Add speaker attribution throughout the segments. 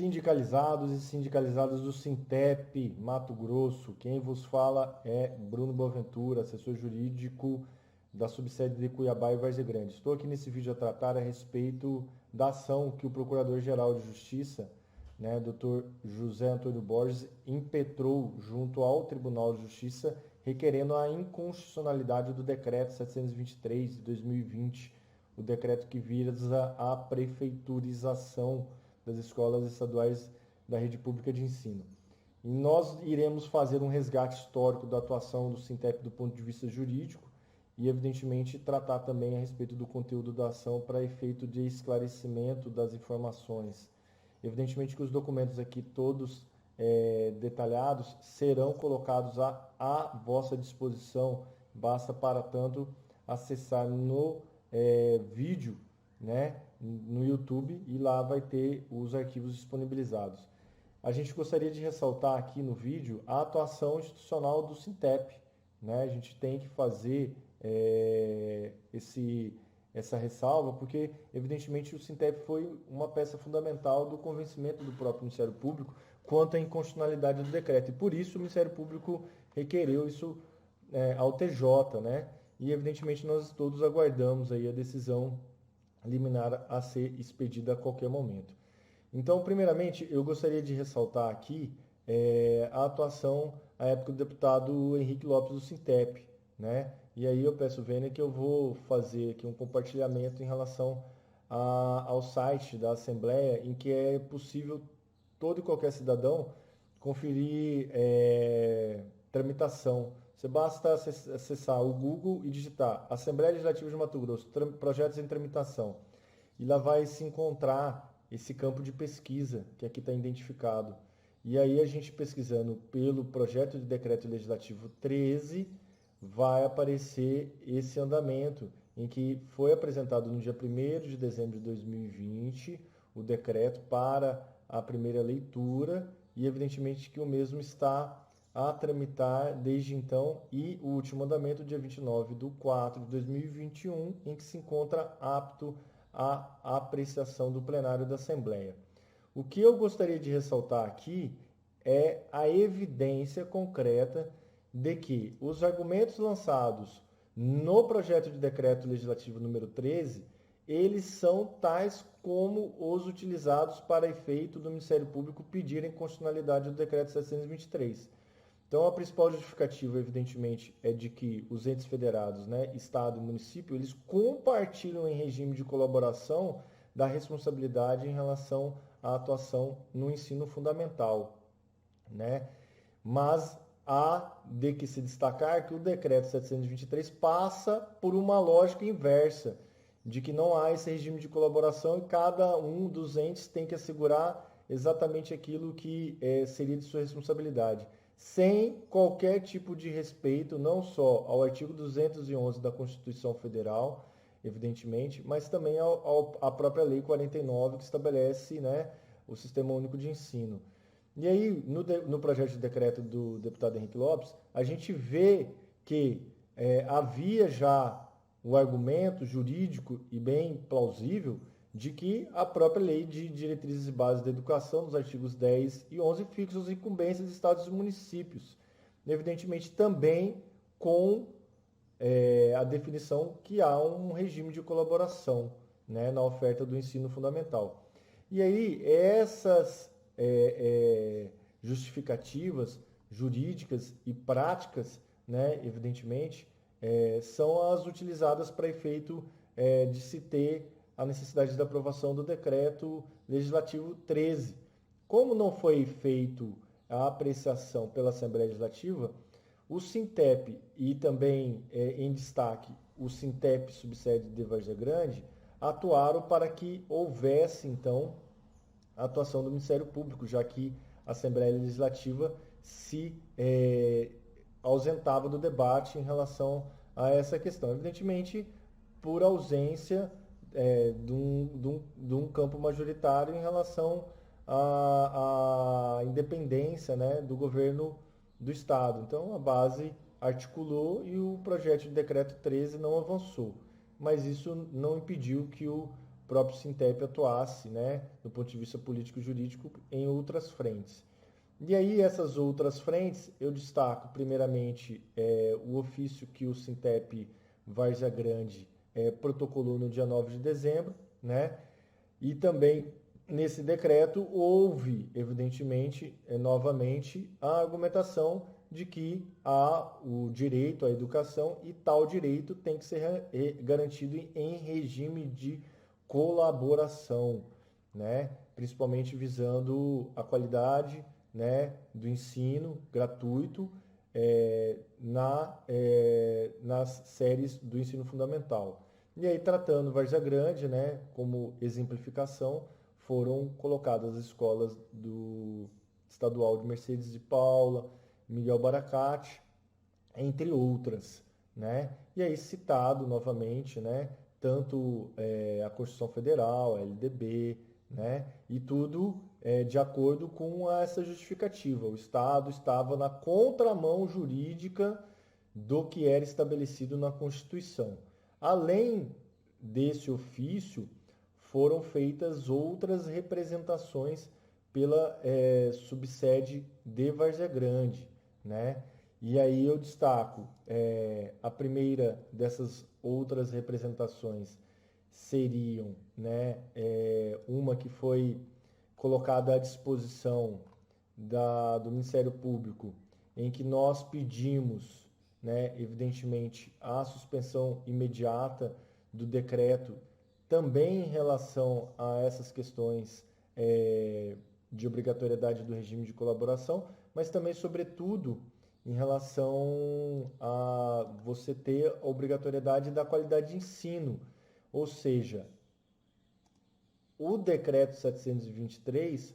Speaker 1: Sindicalizados e sindicalizadas do Sintep, Mato Grosso. Quem vos fala é Bruno Boaventura, assessor jurídico da subsede de Cuiabá e Várzea Grande. Estou aqui nesse vídeo a tratar a respeito da ação que o Procurador-Geral de Justiça, Dr. José Antônio Borges, impetrou junto ao Tribunal de Justiça, requerendo a inconstitucionalidade do Decreto 723 de 2020, o decreto que visa a prefeiturização das escolas estaduais da rede pública de ensino. E nós iremos fazer um resgate histórico da atuação do Sintep do ponto de vista jurídico e, evidentemente, tratar também a respeito do conteúdo da ação para efeito de esclarecimento das informações. Evidentemente que os documentos aqui todos detalhados serão colocados à vossa disposição, basta, para tanto, acessar no vídeo, no YouTube, e lá vai ter os arquivos disponibilizados. A gente gostaria de ressaltar aqui no vídeo a atuação institucional do Sintep. A gente tem que fazer essa ressalva, porque, evidentemente, o Sintep foi uma peça fundamental do convencimento do próprio Ministério Público quanto à inconstitucionalidade do decreto. E, por isso, o Ministério Público requereu isso ao TJ, E, evidentemente, nós todos aguardamos aí a decisão liminar a ser expedida a qualquer momento. Então, primeiramente, eu gostaria de ressaltar aqui a atuação, à época, do deputado Henrique Lopes do Sintep, E aí eu peço, Vênia, que eu vou fazer aqui um compartilhamento em relação ao site da Assembleia, em que é possível todo e qualquer cidadão conferir tramitação. Você basta acessar o Google e digitar Assembleia Legislativa de Mato Grosso, projetos em tramitação. E lá vai se encontrar esse campo de pesquisa que aqui está identificado. E aí a gente pesquisando pelo projeto de decreto legislativo 13, vai aparecer esse andamento em que foi apresentado no dia 1º de dezembro de 2020 o decreto para a primeira leitura e, evidentemente, que o mesmo está a tramitar desde então, e o último andamento, dia 29/4 de 2021, em que se encontra apto à apreciação do plenário da Assembleia. O que eu gostaria de ressaltar aqui é a evidência concreta de que os argumentos lançados no projeto de decreto legislativo número 13, eles são tais como os utilizados para efeito do Ministério Público pedir a inconstitucionalidade do decreto 723. Então, a principal justificativa, evidentemente, é de que os entes federados, Estado e município, eles compartilham em regime de colaboração da responsabilidade em relação à atuação no ensino fundamental, Mas há de que se destacar que o decreto 723 passa por uma lógica inversa, de que não há esse regime de colaboração e cada um dos entes tem que assegurar exatamente aquilo que seria de sua responsabilidade, sem qualquer tipo de respeito, não só ao artigo 211 da Constituição Federal, evidentemente, mas também à própria Lei 49, que estabelece o Sistema Único de Ensino. E aí, no projeto de decreto do deputado Henrique Lopes, a gente vê que havia já o argumento jurídico e bem plausível de que a própria Lei de Diretrizes e Bases da Educação, nos artigos 10 e 11, fixa as incumbências de estados e municípios. Evidentemente, também com a definição que há um regime de colaboração na oferta do ensino fundamental. E aí, essas justificativas jurídicas e práticas, evidentemente, são as utilizadas para efeito de se ter a necessidade da aprovação do decreto legislativo 13. Como não foi feito a apreciação pela Assembleia Legislativa, o Sintep e também, em destaque, o Sintep subsede de Várzea Grande, atuaram para que houvesse, então, a atuação do Ministério Público, já que a Assembleia Legislativa se ausentava do debate em relação a essa questão. Evidentemente, por ausência de um campo majoritário em relação à independência do governo do Estado. Então, a base articulou e o projeto de decreto 13 não avançou. Mas isso não impediu que o próprio Sintep atuasse, né, do ponto de vista político-jurídico, em outras frentes. E aí, essas outras frentes, eu destaco, primeiramente, o ofício que o Sintep Várzea Grande protocolou no dia 9 de dezembro, né? E também, nesse decreto, houve, evidentemente, novamente, a argumentação de que há o direito à educação e tal direito tem que ser garantido em regime de colaboração, né? Principalmente visando a qualidade, né, do ensino gratuito nas séries do ensino fundamental. E aí, tratando Várzea Grande, né, como exemplificação, foram colocadas as escolas do Estadual de Mercedes de Paula, Miguel Baracate, entre outras, né? E aí citado novamente, né? Tanto a Constituição Federal, a LDB, né? E tudo de acordo com essa justificativa. O Estado estava na contramão jurídica do que era estabelecido na Constituição. Além desse ofício, foram feitas outras representações pela subsede de Várzea Grande, né? E aí eu destaco a primeira dessas outras representações seriam, né, uma que foi colocada à disposição do Ministério Público, em que nós pedimos, né, evidentemente, a suspensão imediata do decreto, também em relação a essas questões de obrigatoriedade do regime de colaboração, mas também, sobretudo, em relação a você ter a obrigatoriedade da qualidade de ensino. Ou seja, o decreto 723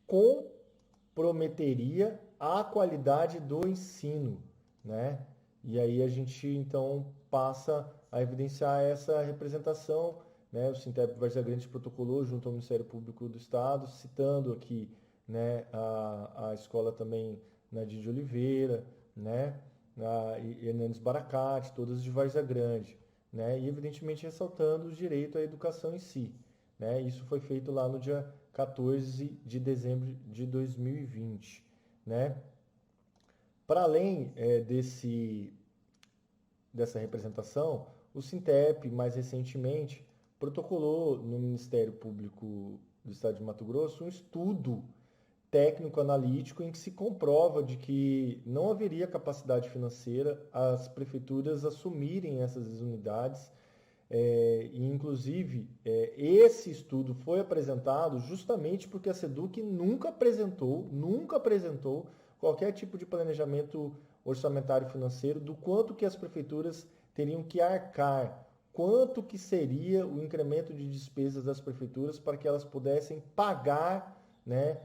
Speaker 1: comprometeria a qualidade do ensino, né? E aí a gente então passa a evidenciar essa representação, né? O Sintep Várzea Grande protocolou junto ao Ministério Público do Estado, citando aqui, né, a escola também Nadir de Oliveira, né? A Hernandes Baracate, todas de Várzea Grande, né? E evidentemente ressaltando o direito à educação em si, né? Isso foi feito lá no dia 14 de dezembro de 2020, né? Para além dessa representação, o Sintep, mais recentemente, protocolou no Ministério Público do Estado de Mato Grosso um estudo técnico-analítico em que se comprova de que não haveria capacidade financeira as prefeituras assumirem essas unidades. E, inclusive, esse estudo foi apresentado justamente porque a SEDUC nunca apresentou qualquer tipo de planejamento orçamentário financeiro do quanto que as prefeituras teriam que arcar, quanto que seria o incremento de despesas das prefeituras para que elas pudessem pagar, né,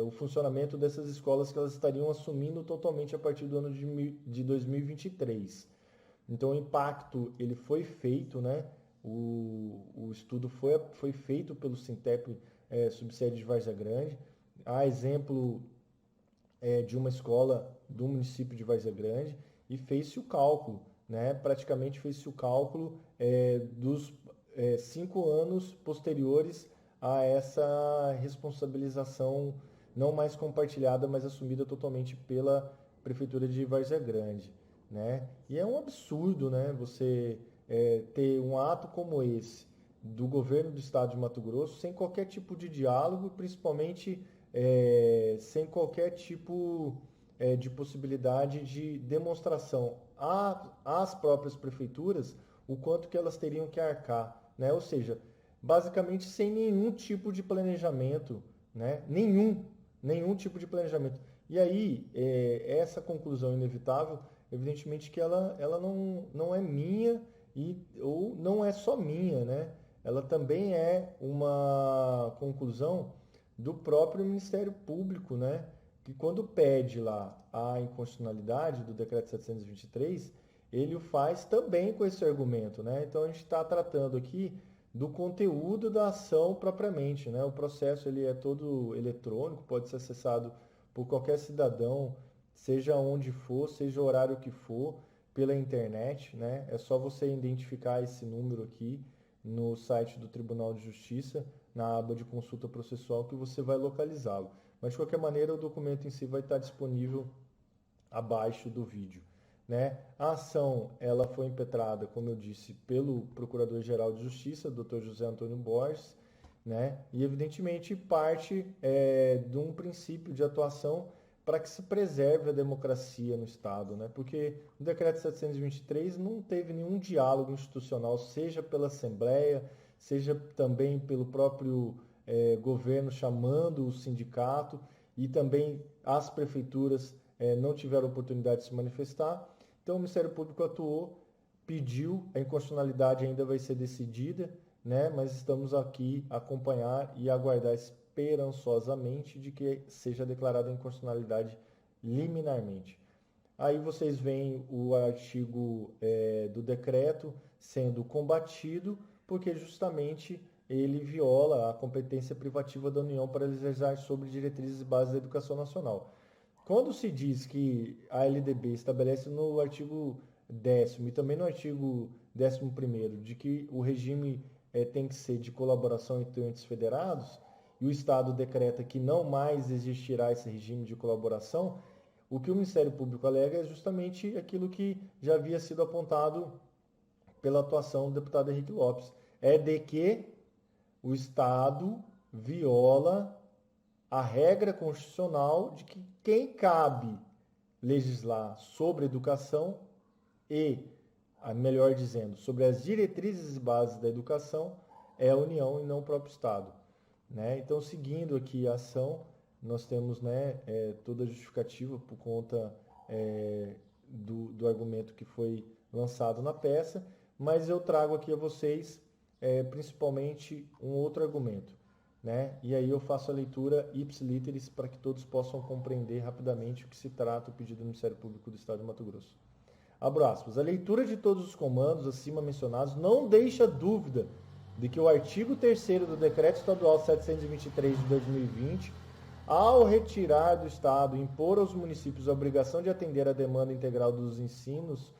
Speaker 1: o funcionamento dessas escolas que elas estariam assumindo totalmente a partir do ano de 2023. Então, o impacto ele foi feito, né? O estudo foi feito pelo Sintep, subsede de Várzea Grande. Há exemplo de uma escola do município de Várzea Grande e fez-se o cálculo, né? Praticamente fez-se o cálculo dos 5 anos posteriores a essa responsabilização não mais compartilhada, mas assumida totalmente pela Prefeitura de Várzea Grande, né? E é um absurdo, né? Você ter um ato como esse do governo do estado de Mato Grosso sem qualquer tipo de diálogo, principalmente sem qualquer tipo de possibilidade de demonstração às próprias prefeituras o quanto que elas teriam que arcar, né? Ou seja, basicamente sem nenhum tipo de planejamento, né? Nenhum tipo de planejamento. E aí, essa conclusão inevitável, evidentemente que ela não é minha ou não é só minha, né? Ela também é uma conclusão do próprio Ministério Público, né? Que quando pede lá a inconstitucionalidade do decreto 723, ele o faz também com esse argumento, né? Então a gente está tratando aqui do conteúdo da ação propriamente, né? O processo ele é todo eletrônico, pode ser acessado por qualquer cidadão, seja onde for, seja o horário que for, pela internet, né? É só você identificar esse número aqui no site do Tribunal de Justiça, na aba de consulta processual, que você vai localizá-lo. Mas, de qualquer maneira, o documento em si vai estar disponível abaixo do vídeo. Né? A ação ela foi impetrada, como eu disse, pelo Procurador-Geral de Justiça, Dr. José Antônio Borges, né? E, evidentemente, parte de um princípio de atuação para que se preserve a democracia no Estado, né? Porque o Decreto 723 não teve nenhum diálogo institucional, seja pela Assembleia, seja também pelo próprio governo chamando o sindicato, e também as prefeituras não tiveram oportunidade de se manifestar. Então, o Ministério Público atuou, pediu, a inconstitucionalidade ainda vai ser decidida, né? Mas estamos aqui a acompanhar e aguardar esperançosamente de que seja declarada a inconstitucionalidade liminarmente. Aí vocês veem o artigo do decreto sendo combatido, porque justamente ele viola a competência privativa da União para legislar sobre diretrizes e bases da educação nacional. Quando se diz que a LDB estabelece no artigo 10º e também no artigo 11º de que o regime tem que ser de colaboração entre entes federados, e o Estado decreta que não mais existirá esse regime de colaboração, o que o Ministério Público alega é justamente aquilo que já havia sido apontado pela atuação do deputado Henrique Lopes, é de que o Estado viola a regra constitucional de que quem cabe legislar sobre educação e, melhor dizendo, sobre as diretrizes e bases da educação é a União e não o próprio Estado. Né? Então, seguindo aqui a ação, nós temos, né, toda a justificativa por conta do argumento que foi lançado na peça, mas eu trago aqui a vocês principalmente um outro argumento. Né? E aí eu faço a leitura ipsiliteris para que todos possam compreender rapidamente o que se trata o pedido do Ministério Público do Estado de Mato Grosso. Abro aspas. A leitura de todos os comandos acima mencionados não deixa dúvida de que o artigo 3º do Decreto Estadual 723 de 2020, ao retirar do Estado e impor aos municípios a obrigação de atender à demanda integral dos ensinos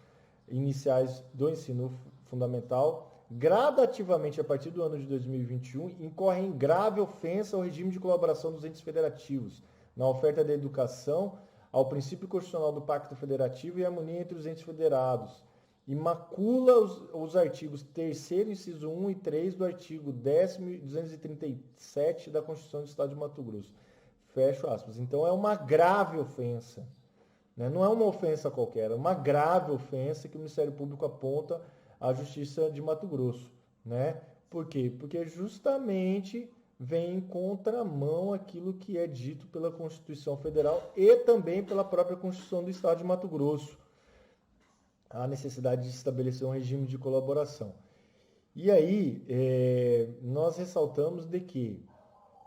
Speaker 1: iniciais do ensino fundamental, gradativamente a partir do ano de 2021, incorre em grave ofensa ao regime de colaboração dos entes federativos, na oferta da educação, ao princípio constitucional do Pacto Federativo e a harmonia entre os entes federados, e macula os artigos 3º, inciso 1 e 3 do artigo 10º e 237 da Constituição do Estado de Mato Grosso. Fecho aspas. Então é uma grave ofensa, né? Não é uma ofensa qualquer, é uma grave ofensa que o Ministério Público aponta à Justiça de Mato Grosso, né? Por quê? Porque justamente vem em contramão aquilo que é dito pela Constituição Federal e também pela própria Constituição do Estado de Mato Grosso, a necessidade de estabelecer um regime de colaboração. E aí, nós ressaltamos de que,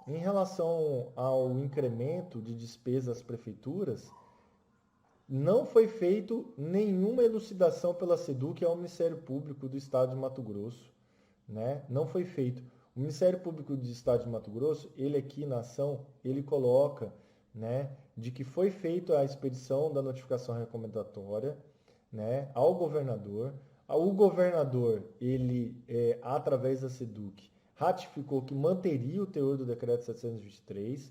Speaker 1: em relação ao incremento de despesas às prefeituras, não foi feito nenhuma elucidação pela SEDUC ao Ministério Público do Estado de Mato Grosso, né? Não foi feito. O Ministério Público do Estado de Mato Grosso, ele aqui na ação, ele coloca, né, de que foi feita a expedição da notificação recomendatória, né, ao governador. O governador, ele, através da SEDUC, ratificou que manteria o teor do decreto 723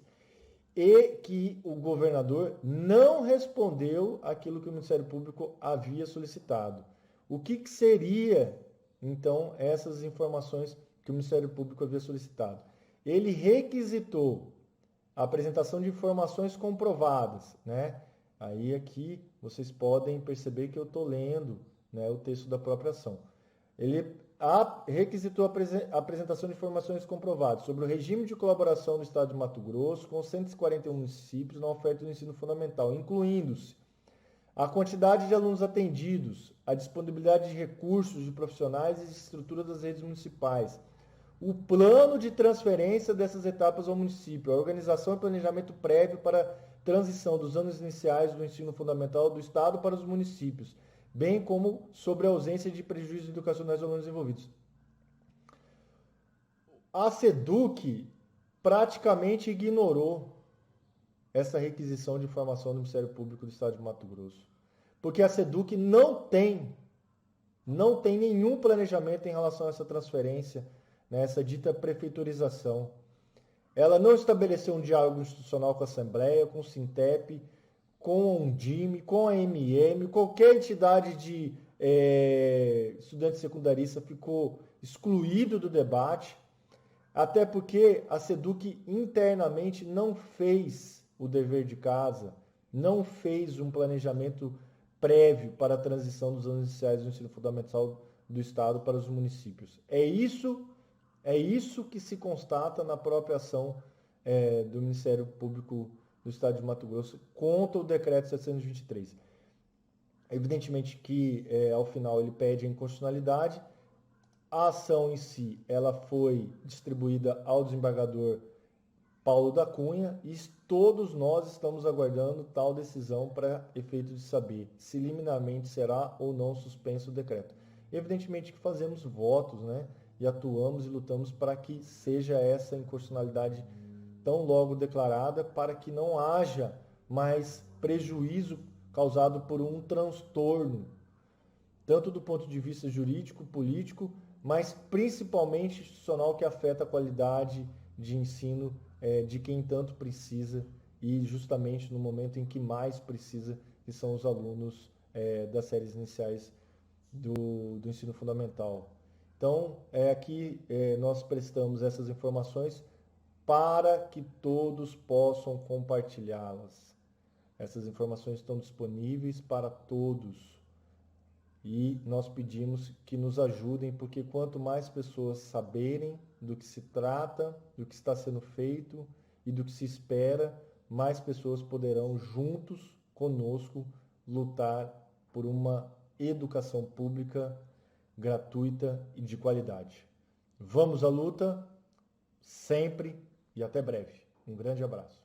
Speaker 1: e que o governador não respondeu aquilo que o Ministério Público havia solicitado. O que seria, então, essas informações que o Ministério Público havia solicitado? Ele requisitou a apresentação de informações comprovadas, né? Aí aqui vocês podem perceber que eu estou lendo, né, o texto da própria ação. Ele requisitou a apresentação de informações comprovadas sobre o regime de colaboração do Estado de Mato Grosso com 141 municípios na oferta do ensino fundamental, incluindo-se a quantidade de alunos atendidos, a disponibilidade de recursos de profissionais e de estrutura das redes municipais, o plano de transferência dessas etapas ao município, a organização e planejamento prévio para a transição dos anos iniciais do ensino fundamental do Estado para os municípios, bem como sobre a ausência de prejuízos educacionais aos alunos envolvidos. A SEDUC praticamente ignorou essa requisição de informação do Ministério Público do Estado de Mato Grosso, porque a SEDUC não tem Não tem nenhum planejamento em relação a essa transferência, né, essa dita prefeiturização. Ela não estabeleceu um diálogo institucional com a Assembleia, com o Sintep, com a Undime, com a MM, qualquer entidade de estudante secundarista ficou excluído do debate, até porque a SEDUC internamente não fez o dever de casa, não fez um planejamento prévio para a transição dos anos iniciais do ensino fundamental do Estado para os municípios. É isso que se constata na própria ação do Ministério Público do Estado de Mato Grosso contra o decreto 723. Evidentemente que, ao final, ele pede a inconstitucionalidade. A ação em si, ela foi distribuída ao desembargador Paulo da Cunha e todos nós estamos aguardando tal decisão para efeito de saber se liminarmente será ou não suspenso o decreto. Evidentemente que fazemos votos, né? E atuamos e lutamos para que seja essa inconstitucionalidade tão logo declarada, para que não haja mais prejuízo causado por um transtorno, tanto do ponto de vista jurídico, político, mas principalmente institucional, que afeta a qualidade de ensino de quem tanto precisa e justamente no momento em que mais precisa, que são os alunos das séries iniciais do ensino fundamental. Então, aqui nós prestamos essas informações para que todos possam compartilhá-las. Essas informações estão disponíveis para todos e nós pedimos que nos ajudem, porque quanto mais pessoas saberem do que se trata, do que está sendo feito e do que se espera, mais pessoas poderão juntos conosco lutar por uma educação pública gratuita e de qualidade. Vamos à luta, sempre e até breve. Um grande abraço.